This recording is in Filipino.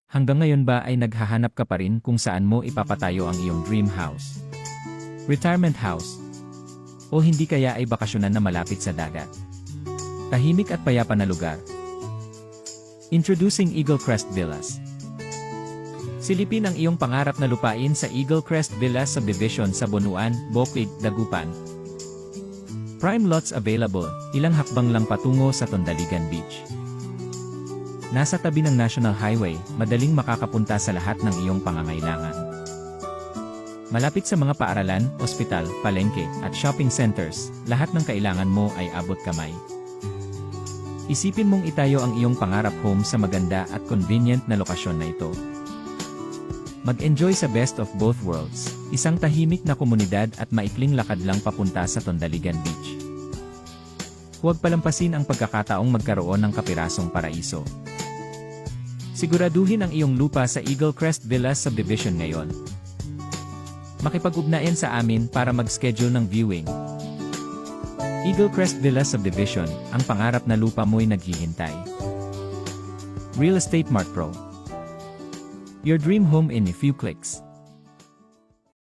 Hanggang ngayon ba ay naghahanap ka pa rin kung saan mo ipapatayo ang iyong dream house? Retirement house? O hindi kaya ay bakasyonan na malapit sa dagat? Tahimik at payapa na lugar. Introducing Eagle Crest Villas. Silipin ang iyong pangarap na lupain sa Eagle Crest Villas Subdivision sa Bunuan, Bukid, Dagupan. Prime lots available, ilang hakbang lang patungo sa Tondaligan Beach. Nasa tabi ng National Highway, madaling makakapunta sa lahat ng iyong pangangailangan. Malapit sa mga paaralan, ospital, palengke, at shopping centers, lahat ng kailangan mo ay abot kamay. Isipin mong itayo ang iyong pangarap home sa maganda at convenient na lokasyon na ito. Mag-enjoy sa best of both worlds, isang tahimik na komunidad at maikling lakad lang papunta sa Tondaligan Beach. Huwag palampasin ang pagkakataong magkaroon ng kapirasong paraiso. Siguraduhin ang iyong lupa sa Eagle Crest Villas Subdivision ngayon. Makipag-ugnayan sa amin para mag-schedule ng viewing. Eagle Crest Villas Subdivision, ang pangarap na lupa mo'y naghihintay. Real Estate Mart Pro. Your dream home in a few clicks.